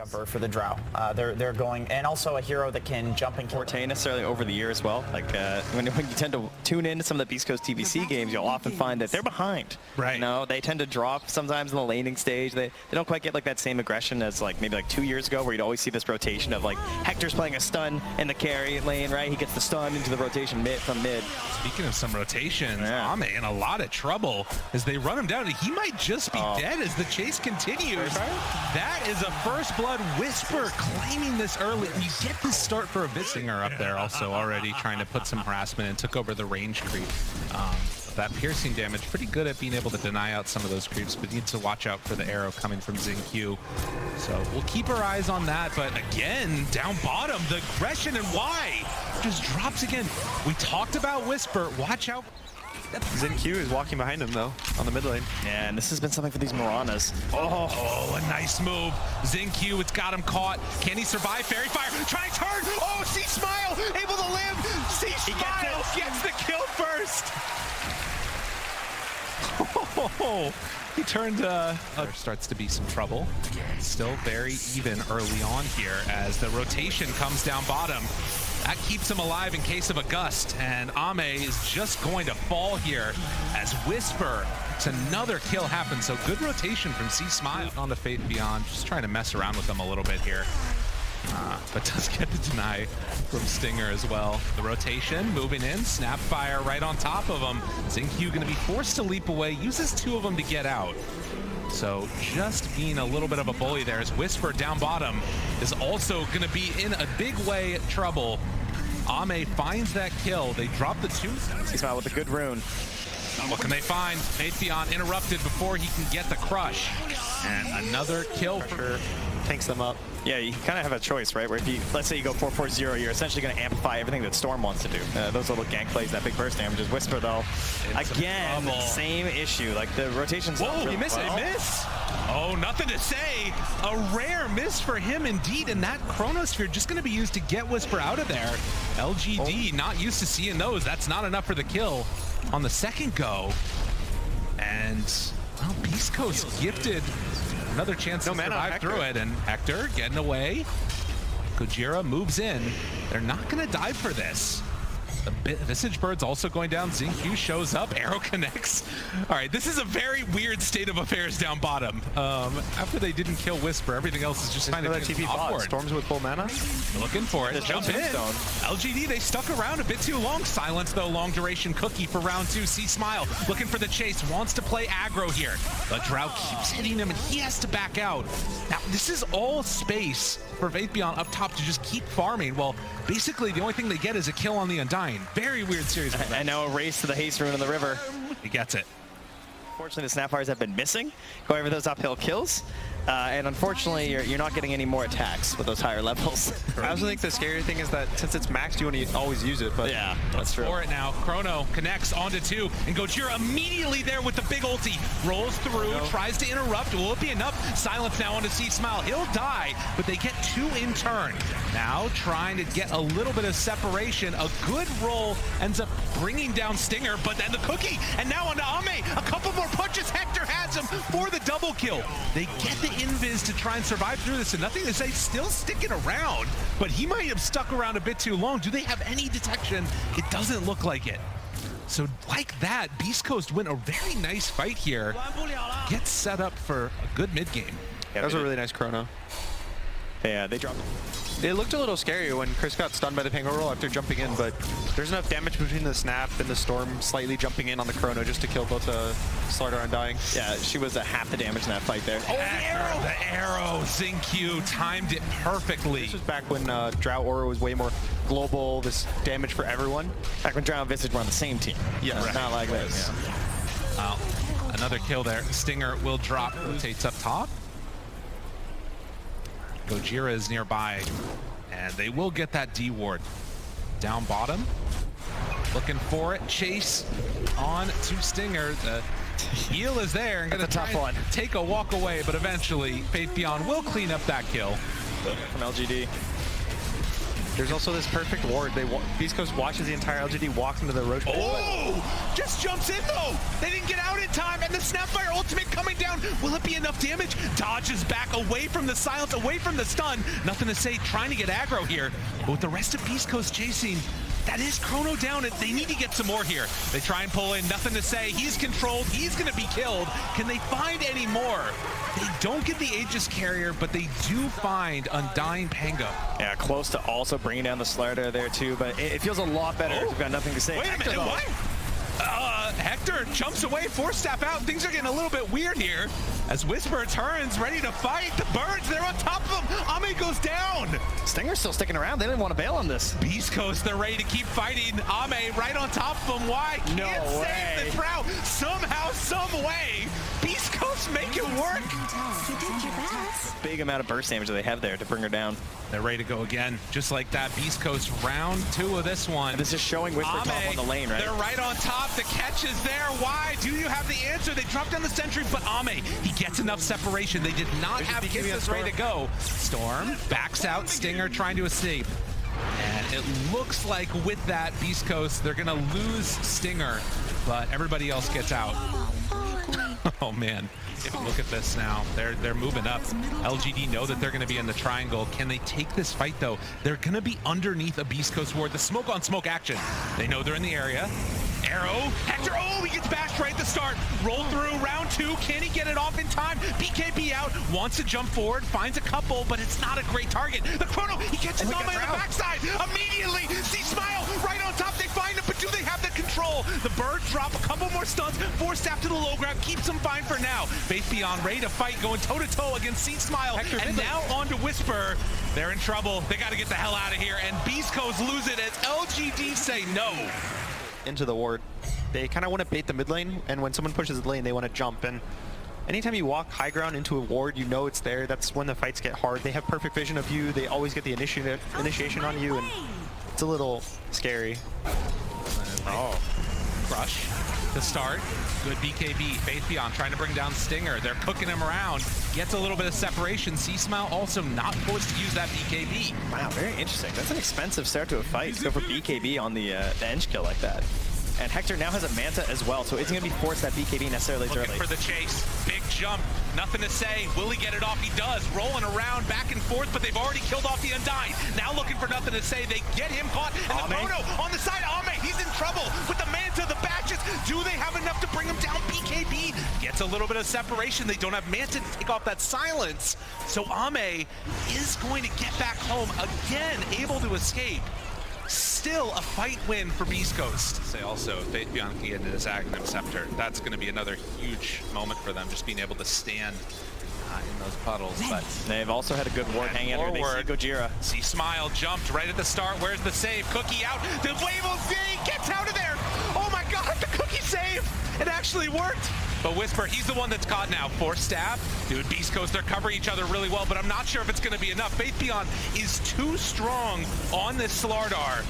jumper for the Drow. They're going, and also a hero that can jump and kill. Forte necessarily over the year as well. Like when you tend to tune into some of the Beastcoast TVC games, you'll often find that they're behind. Right. You know, they tend to drop sometimes in the laning stage. They don't quite get like that same aggression as like maybe like 2 years ago, where you'd always see this rotation of like Hector's playing a stun in the carry lane, right? He gets the stun into the rotation from mid. Speaking of some rotations, Ame in a lot of trouble as they run him down. He might just be dead as the chase continues. That is a first blood. Whisper claiming this early. You get this start for a Visinger up there also already trying to put some harassment and took over the range creep. That piercing damage, pretty good at being able to deny out some of those creeps, but needs to watch out for the arrow coming from XinQ. So we'll keep our eyes on that, but again, down bottom, the aggression and why just drops again. We talked about Whisper, watch out. XinQ is walking behind him though, on the mid lane. Yeah, and this has been something for these Miranas. Oh, a nice move. XinQ, it's got him caught. Can he survive? Fairy Fire, try turn! Oh, see Smile, able to live! See Smile gets the kill first! Oh, he turned, there starts to be some trouble. Still very even early on here as the rotation comes down bottom. That keeps him alive in case of a gust, and Ame is just going to fall here as Whisper. It's another kill happens, so good rotation from C Smile on the Fate Beyond, just trying to mess around with them a little bit here. But does get the deny from Stinger as well. The rotation moving in, Snapfire right on top of him. XinQ going to be forced to leap away, uses 2 of them to get out. So just being a little bit of a bully there as Whisper down bottom is also going to be in a big way trouble. Ame finds that kill. They drop the 2. He's out with a good rune. What can they find? Atheon interrupted before he can get the crush. And another kill for tanks them up. Yeah, you kind of have a choice, right? Where if you, let's say you go 4-4-0, you're essentially going to amplify everything that Storm wants to do. Those little gank plays, that big burst damage is Whisper, though. Again, same issue. Like the rotation's whoa, really he missed it. Miss. Oh, nothing to say. A rare miss for him indeed, and that Chronosphere just going to be used to get Whisper out of there. LGD not used to seeing those. That's not enough for the kill on the second go. And well, Beastcoast gifted another chance to survive through it, and Hector getting away. Gojira moves in. They're not going to dive for this. The Visage Bird's also going down. XinQ shows up. Arrow connects. All right, this is a very weird state of affairs down bottom. After they didn't kill Whisper, everything else is just kind of awkward. Storms with full mana. Looking for it. Jump in. LGD, they stuck around a bit too long. Silence, though, long duration cookie for round 2. See Smile looking for the chase. Wants to play aggro here. But Drow keeps hitting him, and he has to back out. Now, this is all space for Faith Beyond up top to just keep farming. Well, basically, the only thing they get is a kill on the Undying. Very weird series. And now a race to the haste rune in the river. He gets it. Unfortunately, the Snapfires have been missing, going for those uphill kills. And unfortunately, you're not getting any more attacks with those higher levels. I also think the scary thing is that since it's maxed, you want to always use it. But yeah, that's true. For it now, Chrono connects onto 2, and Gojira immediately there with the big ulti. Rolls through, tries to interrupt. Will it be enough? Silence now onto C Smile. He'll die, but they get 2 in turn. Now trying to get a little bit of separation. A good roll ends up bringing down Stinger, but then the cookie, and now onto Ame. A couple more punches. Hector has him for the double kill. They get the invis to try and survive through this, and nothing to say, still sticking around, but he might have stuck around a bit too long. Do they have any detection? It doesn't look like it. So like that, Beastcoast win a very nice fight here. Gets set up for a good mid game. Yeah, that was a really nice Chrono. Yeah, they dropped. It looked a little scary when Chris got stunned by the Pango roll after jumping in, but there's enough damage between the Snap and the Storm slightly jumping in on the Chrono just to kill both Slardar and Dying. Yeah, she was half the damage in that fight there. Oh, the arrow! XinQ timed it perfectly. This was back when Drow Aura was way more global, this damage for everyone. Back when Drow and Visage were on the same team. Yeah, not like this. Yeah. Another kill there. Stinger will drop, rotates up top. Gojira is nearby, and they will get that D ward. Down bottom, looking for it. Chase on to Stinger. The heal is there and going to try and take a walk away, but eventually Faith Beyond will clean up that kill from LGD. There's also this perfect ward. Beastcoast watches the entire LGD walk into the Roach. Oh! Just jumps in though! They didn't get out in time, and the Snapfire ultimate coming down. Will it be enough damage? Dodges back away from the silence, away from the stun. Nothing to say, trying to get aggro here. But with the rest of Beastcoast chasing, that is Chrono down, and they need to get some more here. They try and pull in, nothing to say. He's controlled, he's gonna be killed. Can they find any more? They don't get the Aegis carrier, but they do find Undying Pango. Yeah, close to also bringing down the Slider there too, but it feels a lot better. We've got nothing to say. Wait a minute, what? Hector jumps away, Force Staff out. Things are getting a little bit weird here as Whisper turns, ready to fight. The birds, they're on top of him. Ame goes down. Stinger's still sticking around. They didn't want to bail on this. Beastcoast, they're ready to keep fighting. Ame right on top of him. Why? No Can't way. save the Drow. Somehow, some way, Beastcoast make it work. Big amount of burst damage that they have there to bring her down. They're ready to go again, just like that. Beastcoast round 2 of this one. And this is showing Whisper top on the lane, right? They're right on top. The catch is there. Why? Do you have the answer? They dropped down the sentry, but Ame, he gets enough separation. They did not have Kisses ready to go. Storm backs out. Stinger trying to escape. And it looks like with that, Beastcoast, they're going to lose Stinger, but everybody else gets out. Oh, man. Look at this now. They're moving up. LGD know that they're going to be in the triangle. Can they take this fight, though? They're going to be underneath a Beastcoast ward. The smoke on smoke action. They know they're in the area. Arrow. Hector. Oh, he gets bashed right at the start. Roll through round 2. Can he get it off in time? BKB out. Wants to jump forward. Finds a couple, but it's not a great target. The Chrono. He catches Ame on the backside. Immediately. See Smile right on top. They find him, but do they have the control? The birds drop a couple more stuns. Force Staff to the low grab. Keeps them fine for now. Faith Beyond ready to fight, going toe-to-toe against C Smile. And now on to Whisper. They're in trouble. They got to get the hell out of here. And Beastcoast lose it as LGD say no. Into the ward. They kind of want to bait the mid lane, and when someone pushes the lane, they want to jump. And anytime you walk high ground into a ward, you know it's there. That's when the fights get hard. They have perfect vision of you. They always get the initiation on you, and it's a little scary. Oh, Crush to start. Good BKB. Faith Beyond trying to bring down Stinger. They're cooking him around. Gets a little bit of separation. C-Smile also not forced to use that BKB. Wow, very interesting. That's an expensive start to a fight to go for BKB on the edge kill like that. And Hector now has a Manta as well, so isn't going to be forced that BKB necessarily Looking early. for the chase. Big jump. Nothing to say. Will he get it off? He does. Rolling around back and forth, but they've already killed off the Undying. Now looking for nothing to say. They get him caught. And the Chrono on the side. Ame, he's in trouble with the Manta, the batches. Do they have enough to bring him down? BKB gets a little bit of separation. They don't have Manta to take off that silence. So Ame is going to get back home again, able to escape. Still a fight win for Beastcoast. Say also, if Faith Beyond can get into this Aghanim Scepter, that's going to be another huge moment for them, just being able to stand in those puddles. But they've also had a good ward hanging out here. They see Gojira. See Smile jumped right at the start. Where's the save? Cookie out. The wave of Z gets out of there. Oh my God, the Cookie save. It actually worked. But Whisper, he's the one that's caught now. Force Staff. Dude, Beastcoast, they're covering each other really well, but I'm not sure if it's going to be enough. Faith Beyond is too strong on this Slardar.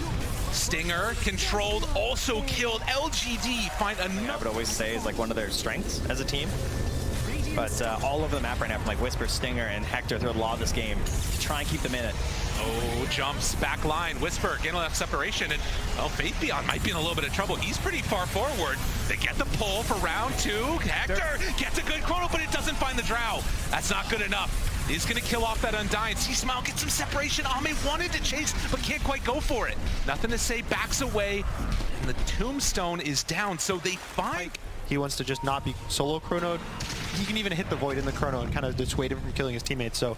Stinger, controlled, also killed. LGD find another. I would always say is like one of their strengths as a team. But all over the map right now from like Whisper, Stinger, and Hector through a lot of this game to try and keep them in it. Oh, jumps, back line, Whisper, getting enough separation, and well, Faith Beyond might be in a little bit of trouble. He's pretty far forward. They get the pull for round 2. Hector gets a good Chrono, but it doesn't find the Drow. That's not good enough. He's going to kill off that Undying. C-Smile gets some separation. Ame wanted to chase, but can't quite go for it. Nothing to say, backs away, and the Tombstone is down, so they find... He wants to just not be solo chronoed. He can even hit the Void in the chrono and kind of dissuade him from killing his teammates. So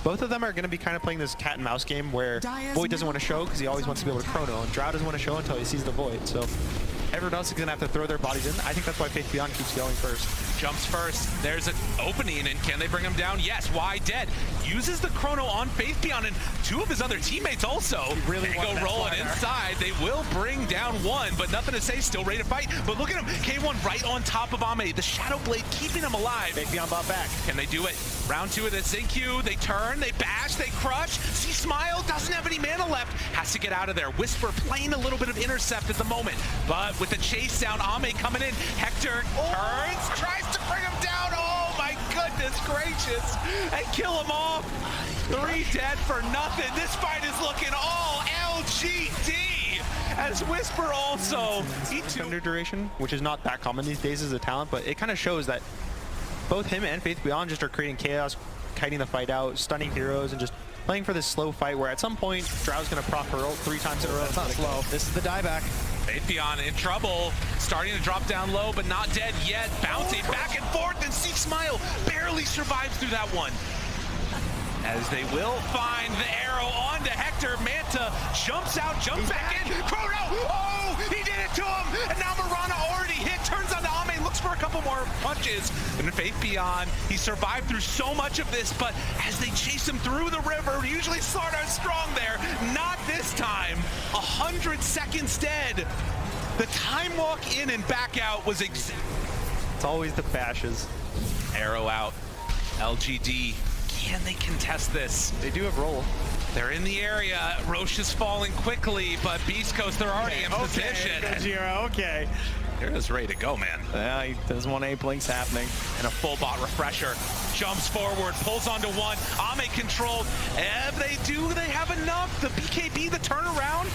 both of them are going to be kind of playing this cat and mouse game where Void doesn't want to show because he always wants to be able to chrono, and Drow doesn't want to show until he sees the Void. So everyone else is going to have to throw their bodies in. I think that's why Faith Beyond keeps going first. Jumps first. There's an opening, and can they bring him down? Yes. Why dead? Uses the Chrono on Faith Beyond, and 2 of his other teammates also. Really they go rolling inside. They will bring down 1, but nothing to say. Still ready to fight. But look at him. K1 right on top of Ame. The Shadowblade keeping him alive. Faith Beyond bought back. Can they do it? Round 2 of the Zinq. They turn, they bash, they crush. See Smile doesn't have any mana left. Has to get out of there. Whisper playing a little bit of intercept at the moment, but with the chase down, Ame coming in. Hector turns, tries to bring him down. Oh my goodness gracious, and kill him off. 3 dead for nothing. This fight is looking all LGD. As Whisper also, Thunder duration, which is not that common these days as a talent, but it kind of shows that both him and Faith Beyond just are creating chaos, kiting the fight out, stunning heroes, and just playing for this slow fight where at some point, Drow's going to prop her ult 3 times in a row. That's not slow. This is the dieback. Faith Beyond in trouble, starting to drop down low, but not dead yet. Bouncing back and forth, and C-Smile barely survives through that one. As they will find the arrow onto Hector. Manta jumps out, jumps back in. Chrono! Oh, he did it to him! And now Mirana already hit, turns on to Ame, looks for a couple more punches. And Faith Beyond, he survived through so much of this, but as they chase him through the river, usually start out strong there. Not this time. 100 seconds dead. The time walk in and back out was It's always the bashes. arrow out. LGD. Can they contest this? They do have roll. They're in the area. Roche is falling quickly, but Beastcoast, they're already in position. Okay. They're just ready to go, man. Yeah, he doesn't want any blinks happening. And a full bot refresher. Jumps forward, pulls onto one. Ame controlled. And they have enough. The BKB, the turnaround.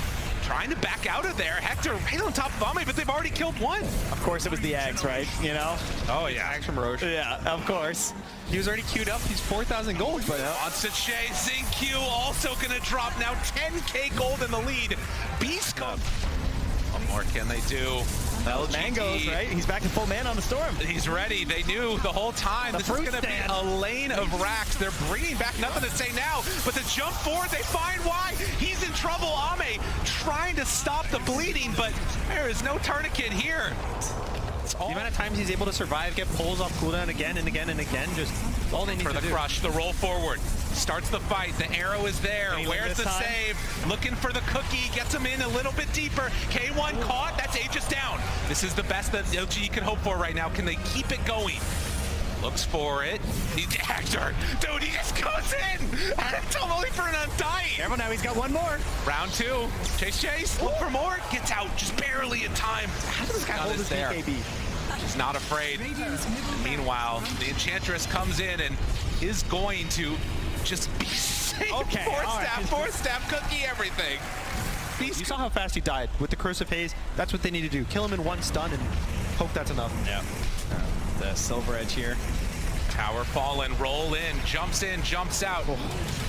Trying to back out of there. Hector right on top of Ame, but they've already killed one. Of course it was the eggs, right? You know? Oh, yeah. Axe from Roche. Yeah, of course. He was already queued up. He's 4,000 gold, but Onsache, Xingqiu also gonna drop now 10k gold in the lead. Beastcoast. What more can they do? LGD. Mangoes, right? He's back to full man on the storm. He's ready. They knew the whole time. The This is fruit going to be stand. a lane of racks. They're bringing back nothing to say now, but the jump forward, they find why. He's in trouble. Ame trying to stop the bleeding, but there is no tourniquet here. the amount of times he's able to survive, get pulls off cooldown again and again and again, just all they need For to the do. crush, the roll forward. Starts the fight. The arrow is there. Can he win Where's this the time? save? Looking for the cookie. Gets him in a little bit deeper. K1 caught. That's Aegis down. This is the best that LGD can hope for right now. Can they keep it going? Looks for it. Hector. Dude, he just goes in. Only for an undying. Careful now, he's got one more. Round 2. Chase. Look for more. Gets out just barely in time. How does this guy hold his there. BKB? He's not afraid. Meanwhile, the Enchantress comes in and is going to just be safe. Okay, Four staff, cookie, everything. You saw how fast he died with the Corrosive Haze. That's what they need to do. Kill him in one stun and hope that's enough. Yeah. The silver edge here. Tower fallen, roll in, jumps out.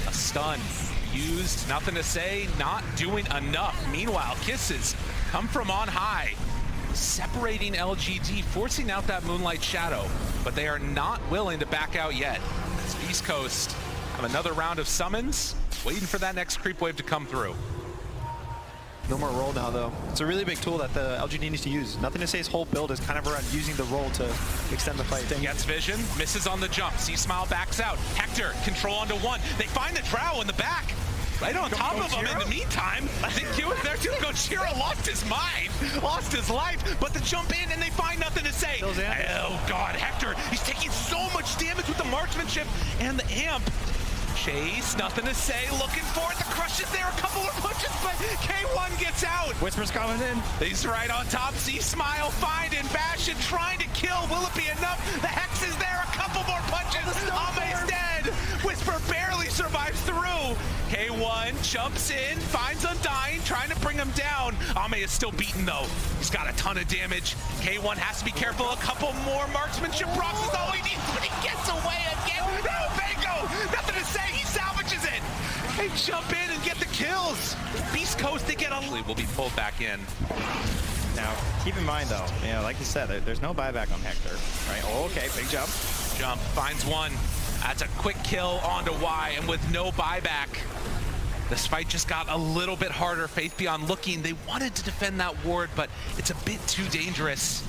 A stun used, nothing to say, not doing enough. Meanwhile, kisses come from on high, separating LGD, forcing out that Moonlight Shadow, but they are not willing to back out yet. As Beastcoast have another round of summons, waiting for that next creep wave to come through. No more roll now, though. It's a really big tool that the LGD needs to use. Nothing to say his whole build is kind of around using the roll to extend the fight. Gets vision, misses on the jump. C-Smile backs out. Hector, control onto one. They find the Drow in the back. Right on top of him in the meantime. Xingqiu is there too. Gojira lost his mind, lost his life, but the jump in and they find nothing to say. Oh God, Hector, he's taking so much damage with the marksmanship and the amp. Chase, nothing to say, looking for it. The crush is there, a couple of punches, but K1 gets out. Whisper's coming in. He's right on top. C-Smile finding Bastion, trying to kill. Will it be enough? The Hex is there, a couple more punches. Ame's dead. Whisper barely survives through. K1 jumps in, finds Undying, trying to bring him down. Ame is still beaten though. He's got a ton of damage. K1 has to be careful. A couple more marksmanship rocks is all he needs, but he gets away again. No, Bango! Nothing to say. He salvages it. They jump in and get the kills. Beastcoast, they get a... will be pulled back in. Now, keep in mind though, you know, like you said, there's no buyback on Hector, right? Oh, okay, big jump. Jump, finds one. That's a quick kill onto Y, and with no buyback, this fight just got a little bit harder. Faith Beyond looking, they wanted to defend that ward, but it's a bit too dangerous.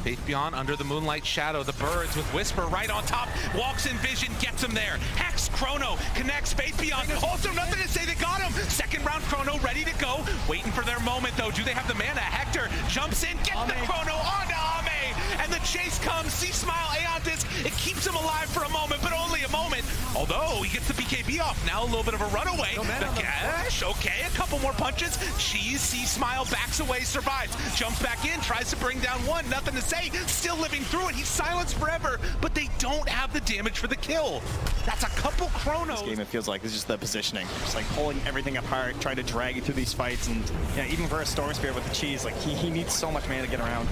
Faith Beyond under the Moonlight Shadow, the birds with Whisper right on top, walks in vision, gets him there. Hex, Chrono, connects, Faith Beyond, also nothing to say, they got him. Second round Chrono ready to go, waiting for their moment though. Do they have the mana? Hector jumps in, gets the Chrono onto Ame, and the chase comes. C-Smile, Aeontis, it keeps him alive for a moment, but only a moment. Although he gets the BKB off, now a little bit of a runaway. The cash, okay, a couple more punches. Cheese, C-Smile backs away, survives, jumps back in, tries to bring down one, nothing to say, still living through it. He's silenced forever, but they don't have the damage for the kill. That's a couple Chronos. This game, it feels like, is just the positioning. Just like pulling everything apart, trying to drag you through these fights, and even for a Storm Spirit with the cheese, like he needs so much mana to get around.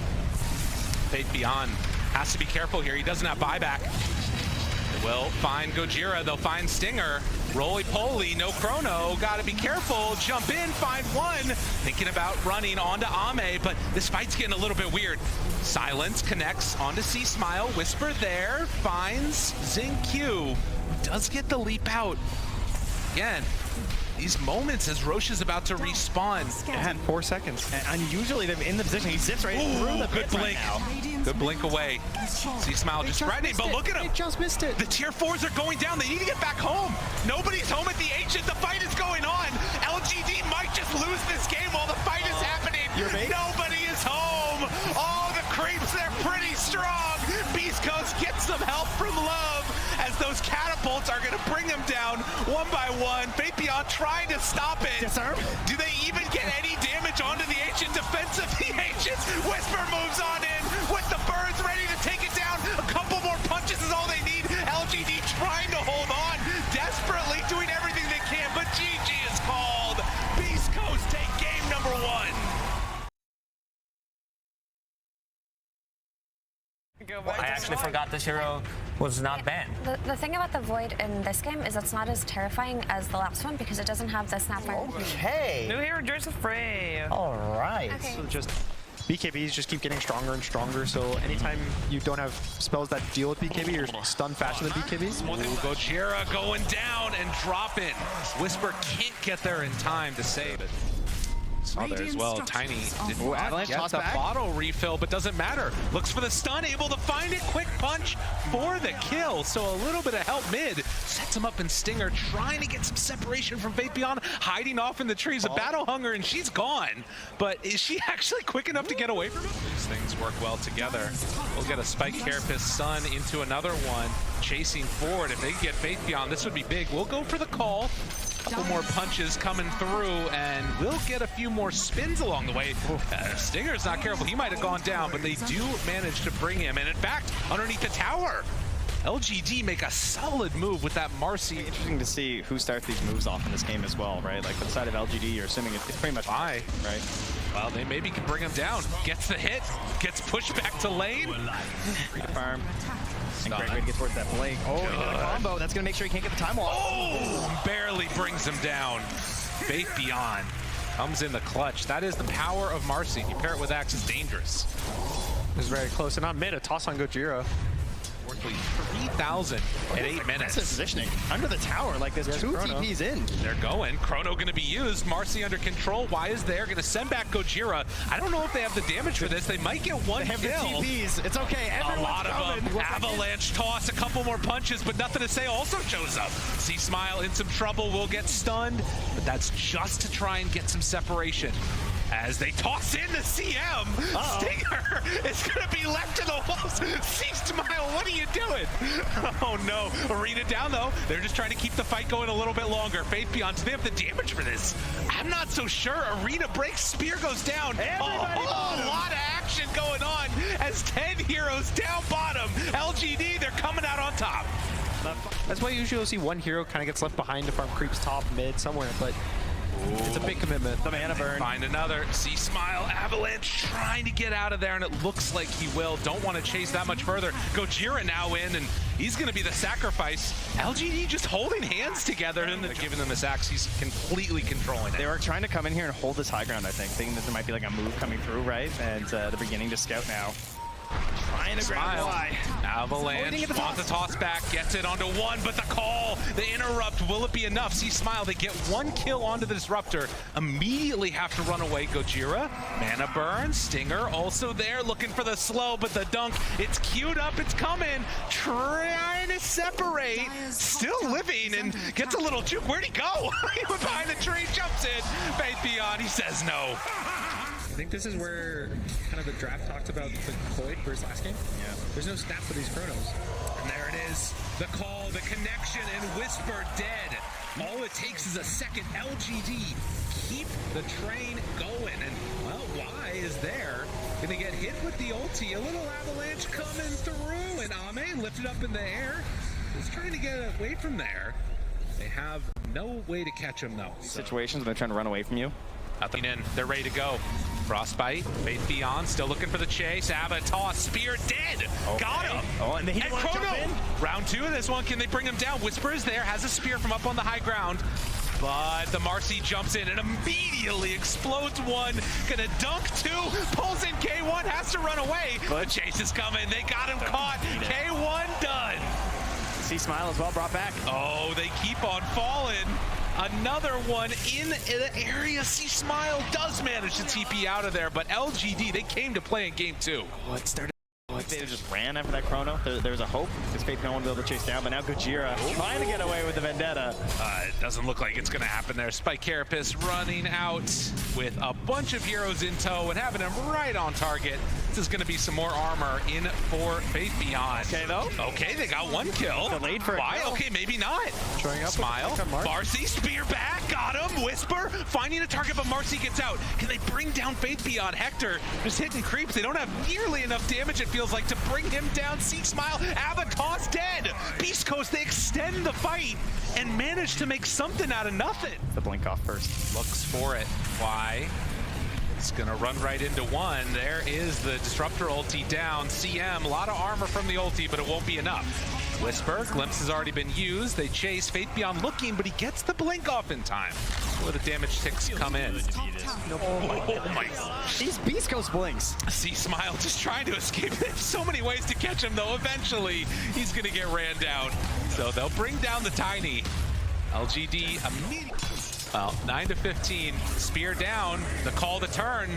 Faith Beyond Has to be careful here. He doesn't have buyback. They will find Gojira. They'll find Stinger. Roly-poly, no chrono. Gotta be careful. Jump in, find one. Thinking about running onto Ame, but this fight's getting a little bit weird. Silence connects onto C-Smile. Whisper there. Finds XingQ. Does get the leap out. Again, these moments as Roche is about to respawn. And 4 seconds. and usually they're in the position. He zips right through the Good pit blink. right now. Good blink away. C-Smile just threatening, but look at him. They just missed it. The tier 4s are going down. They need to get back home. Nobody's home at the Ancient. The fight is going on. LGD might just lose this game while the fight is happening. Nobody is home. Oh, the creeps, they're pretty strong. Beastcoast gets some help from Love as those catapults are going to bring them down one by one. Fabian trying to stop it. Yes, sir. Do they even get any damage onto the Ancient defense of the Ancients? Whisper moves on in with the birds ready to take it down. A couple more punches is all they need. LGD trying to hold on, desperately doing everything they can, but GG is called. Beastcoast take game number 1. I actually forgot this hero was not banned. The thing about the Void in this game is it's not as terrifying as the last one because it doesn't have the Snapfire. Okay. New hero Joseph Frey. All right. Okay. So just BKBs just keep getting stronger and stronger. So anytime you don't have spells that deal with BKB, you're stunned faster than BKBs. Ooh, Gojira going down and dropping. Whisper can't get there in time to save it. Saw there as well. Tiny did not Avalanche get toss the back. bottle refill, but doesn't matter. Looks for the stun, able to find it. Quick punch for the kill. So a little bit of help mid. Sets him up in Stinger, trying to get some separation from Fabian, hiding off in the trees. A battle hunger, and she's gone. But is she actually quick enough to get away from him? These things work well together. We'll get a Spike Carapace Sun into another one, chasing forward. If they get Fabian, this would be big. We'll go for the call. Couple more punches coming through, and we'll get a few more spins along the way. Stinger's not careful. He might have gone down, but they do manage to bring him. And in fact, underneath the tower, LGD make a solid move with that Marcy. Interesting to see who starts these moves off in this game as well, right? Like for the side of LGD, you're assuming it's pretty much Bye. right? Well, they maybe can bring him down. Gets the hit, gets pushed back to lane. Free to farm. And Great way to get towards that blink. Oh, he did a combo. That's going to make sure he can't get the time off. Oh, barely brings him down. Faith Beyond comes in the clutch. That is the power of Marcy. You pair it with Axe, is dangerous. This is very close. And on mid, a toss on Gojira. 3,000 at 8 minutes. That's his positioning. Under the tower, like there's two Chrono. TPs in. They're going. Chrono going to be used. Marcy under control. Why is there? Going to send back Gojira. I don't know if they have the damage for this. They might get one They have the kill. TPs. It's okay. A Everyone's lot of them. Avalanche toss, a couple more punches, but nothing to say also shows up. C-Smile in some trouble, will get stunned, but that's just to try and get some separation. As they toss in the CM, Stinger is going to be left to the wolves. C-Smile, what are you doing? Oh no, Arena down though. They're just trying to keep the fight going a little bit longer. Faith Beyond, do they have the damage for this? I'm not so sure. Arena breaks, Spear goes down. A whole lot of action going on as 10 heroes down bottom. LGD, they're coming out on top. That's why usually you'll see one hero kind of gets left behind to farm creeps top, mid, somewhere, but it's a big commitment. The mana burn. Find another. C-Smile, Avalanche trying to get out of there, and it looks like he will. Don't want to chase that much further. Gojira now in, and he's going to be the sacrifice. LGD just holding hands together, and giving them this axe. He's completely controlling it. They were trying to come in here and hold this high ground, I think, thinking that there might be like a move coming through, right? And they're beginning to scout now. Trying to grab Y. Avalanche wants the toss back, gets it onto one, but the call, the interrupt, will it be enough? C-Smile, they get one kill onto the disruptor, immediately have to run away. Gojira, mana burn, Stinger also there, looking for the slow, but the dunk, it's queued up, it's coming, trying to separate, still living, and gets a little juke. Where'd he go? He went behind the tree, jumps in, Faith Beyond, he says no. I think this is where kind of the draft talked about the Void versus last game. Yeah. There's no stat for these Chronos. And there it is, the call, the connection, and Whisper dead. All it takes is a second. LGD keep the train going, and well, Y is there. Gonna get hit with the ulti, a little avalanche coming through, and Ame lifted up in the air. Just trying to get away from there. They have no way to catch him though. Situations when they're trying to run away from you. Nothing in, they're ready to go. Frostbite, Faith Beyond, still looking for the chase. Ava toss, spear dead. Okay. Got him. Oh, and he wants to jump in. Round 2 of this one. Can they bring him down? Whisper is there, has a spear from up on the high ground. But the Marcy jumps in and immediately explodes one. Gonna dunk 2, pulls in K1, has to run away. The chase is coming. They got him caught. K1 done. C-Smile as well brought back. Oh, they keep on falling. Another one in the area. C-Smile does manage to TP out of there, but LGD, they came to play in game 2. What started? They just ran after that chrono. There was a hope because Faith no one will be able to chase down, but now Gojira trying to get away with the vendetta. It doesn't look like it's going to happen there. Spike Carapace running out with a bunch of heroes in tow and having him right on target. This is going to be some more armor in for Faith Beyond. Okay, though. Okay, they got 1 kill. Delayed for a Why? kill. Okay, maybe not. Showing up. Smile. Marcy, spear back. Got him. Whisper finding a target, but Marcy gets out. Can they bring down Faith Beyond? Hector just hitting creeps. They don't have nearly enough damage, it feels like, to bring him down. C-Smile, Avatar's dead. Beastcoast, they extend the fight and manage to make something out of nothing. The blink off first. Looks for it. Why? It's gonna run right into one. There is the Disruptor ulti down. CM, a lot of armor from the ulti, but it won't be enough. Whisper, glimpse has already been used. They chase, Faith Beyond looking, but he gets the blink off in time. Where the damage ticks come in. Oh my gosh. These Beastcoast blinks. C-Smile just trying to escape. There's so many ways to catch him, though. Eventually, he's gonna get ran down. So they'll bring down the Tiny. LGD immediately. Well, 9-15, spear down, the call to turn,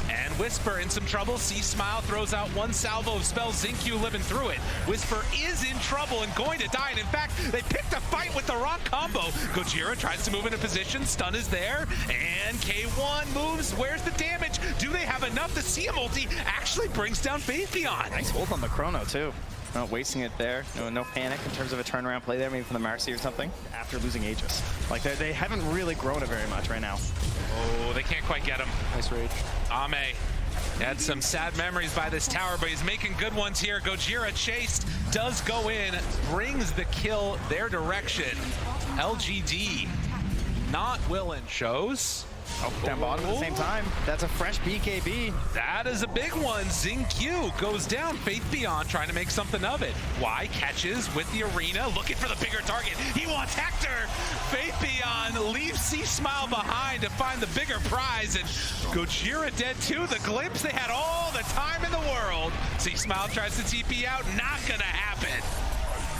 and Whisper in some trouble. C-Smile throws out 1 salvo of spells, Zinq living through it. Whisper is in trouble and going to die, and in fact, they picked a fight with the wrong combo. Gojira tries to move into position, stun is there, and K1 moves. Where's the damage? Do they have enough? The CM ulti actually brings down Faith Beyond. Nice hold on the chrono, too. Not wasting it there. No panic in terms of a turnaround play there, maybe from the Marcy or something, after losing Aegis. Like, they haven't really grown it very much right now. Oh, they can't quite get him. Nice rage. Ame had some sad memories by this tower, but he's making good ones here. Gojira chased, does go in, brings the kill their direction. LGD not willing. Shows. Oh, down bottom at the same time. That's a fresh BKB. That is a big one. Zinq goes down. Faith Beyond trying to make something of it. Why? Catches with the arena, looking for the bigger target. He wants Hector. Faith Beyond leaves C-Smile behind to find the bigger prize, and Gojira dead too. The glimpse, they had all the time in the world. C-Smile tries to TP out, not gonna happen.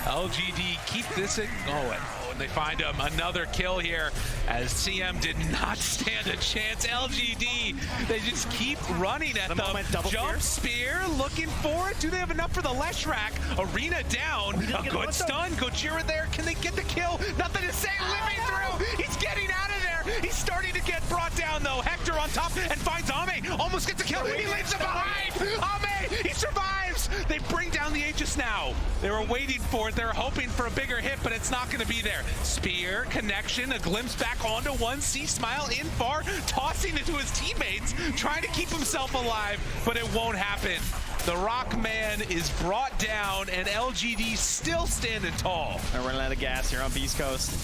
LGD keep this going. Oh, and they find him. Another kill here as CM did not stand a chance. LGD, they just keep running at them. Jump spear, looking for it. Do they have enough for the Leshrac? Arena down. A good stun. Gojira there. Can they get the kill? Nothing to say. Living through. He's getting out of there. He's starting to get brought down, though. Hector on top and finds Ame. Almost gets a kill. He leaves him behind. Ame, he survives. They bring down the Aegis now. They were waiting for it. They're hoping for a bigger hit, but it's not going to be there. Spear, connection, a glimpse back onto one. C-Smile in far, tossing it to his teammates, trying to keep himself alive, but it won't happen. The Rock Man is brought down, and LGD still standing tall. They're running out of gas here on Beastcoast.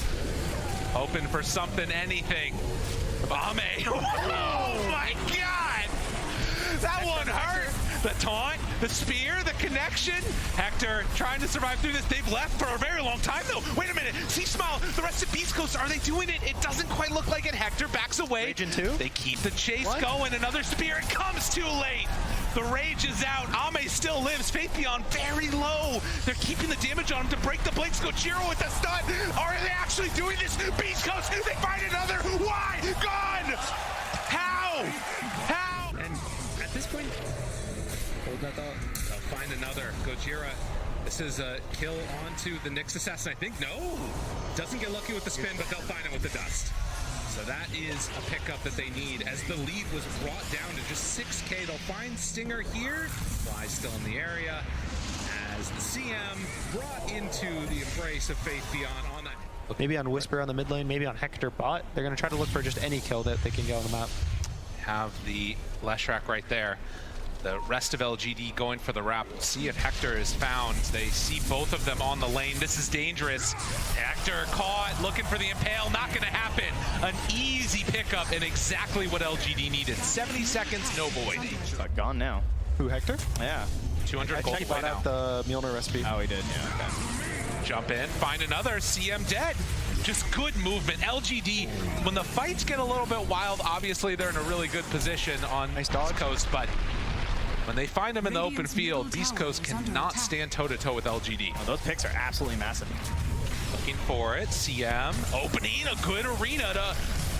Hoping for something, anything. Ame. Oh my God! That one hurt. The taunt, the spear, the connection. Hector trying to survive through this. They've left for a very long time, though. Wait a minute. C-Smile, the rest of Beastcoast, are they doing it? It doesn't quite look like it. Hector backs away. Rage in two? They keep the chase going. Another spear. It comes too late. The rage is out. Ame still lives. Faith Beyond very low. They're keeping the damage on him to break the blinks. Gojira with the stun. Are they actually doing this? Beastcoast, they find another. Why? Gone! How? How? And at this point, hold that thought. They'll find another. Gojira. This is a kill onto the Nyx assassin, I think. No! Doesn't get lucky with the spin, but they'll find him with the dust. So that is a pickup that they need. As the lead was brought down to just 6K, they'll find Stinger here. Fly still in the area. As the CM brought into the embrace of Faith Beyond on that. Maybe on Whisper on the mid lane, maybe on Hector bot. They're going to try to look for just any kill that they can get on the map. Have the Leshrac right there. The rest of LGD going for the wrap. We'll see if Hector is found. They see both of them on the lane. This is dangerous. Hector caught, looking for the impale. Not going to happen. An easy pickup and exactly what LGD needed. 70 seconds, no void. But gone now. Who, Hector? Yeah. 200 gold He play bought now. out the Mjolnir recipe. Oh, he did. Yeah. Okay. Jump in, find another. CM dead. Just good movement. LGD, when the fights get a little bit wild, obviously they're in a really good position on Beastcoast, but when they find them in the open field, Beastcoast cannot stand toe-to-toe with LGD. Oh, those picks are absolutely massive. Looking for it, CM opening a good arena to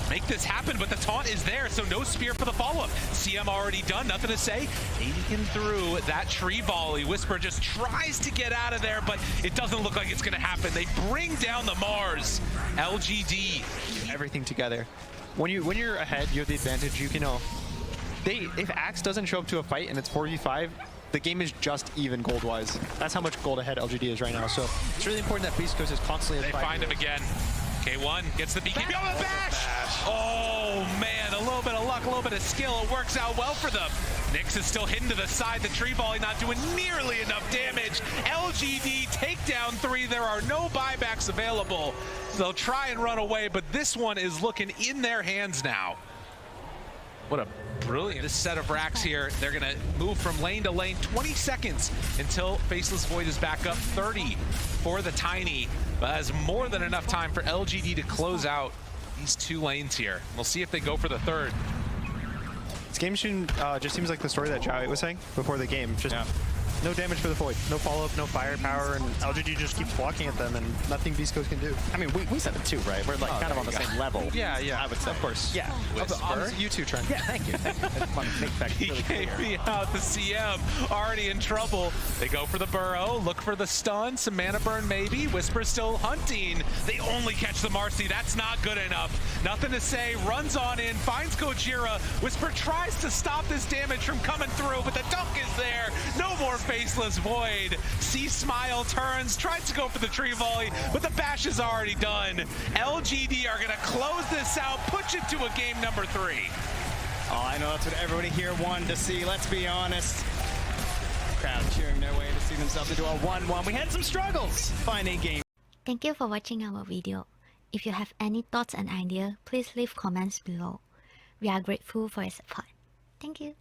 make this happen, but the taunt is there, so no spear for the follow-up. CM already done, nothing to say. Taking through that tree volley. Whisper just tries to get out of there, but it doesn't look like it's gonna happen. They bring down the Mars. LGD. Everything together. When you're ahead, you have the advantage. You can know. If Axe doesn't show up to a fight and it's 4v5, the game is just even gold-wise. That's how much gold ahead LGD is right now. So it's really important that Beastcoast is constantly. They find him again. K1 gets the beacon. Oh, the bash! Oh man, a little bit of luck, a little bit of skill. It works out well for them. Nyx is still hidden to the side. The tree volley not doing nearly enough damage. LGD takedown 3. There are no buybacks available. They'll try and run away, but this one is looking in their hands now. What a brilliant this set of racks here. They're going to move from lane to lane. 20 seconds until Faceless Void is back up. 30 for the Tiny. But has more than enough time for LGD to close out these 2 lanes here. We'll see if they go for the third. This game soon just seems like the story that Jowie was saying before the game. Just no damage for the Void, no follow-up, no firepower, and LGD just keeps walking at them, and nothing Beastcoast can do. I mean, we said it too, right? We're like kind of on the same level. Yeah, yeah. I would say. Of course. Yeah. You too, Trent. Yeah, thank you. Thank you. I just want to make that really clear. PK out the CM, already in trouble. They go for the burrow, look for the stun, some mana burn maybe. Whisper still hunting. They only catch the Marcy. That's not good enough. Nothing to say. Runs on in, finds Gojira. Whisper tries to stop this damage from coming through, but the dunk is there. No more Faceless Void. See Smile turns, tries to go for the tree volley, but the bash is already done. LGD are gonna close this out, push it to a game number 3. Oh, I know that's what everybody here wanted to see, let's be honest. Crowd cheering their way to see themselves into a 1-1. We had some struggles finding game. Thank you for watching our video. If you have any thoughts and ideas, please leave comments below. We are grateful for your support. Thank you.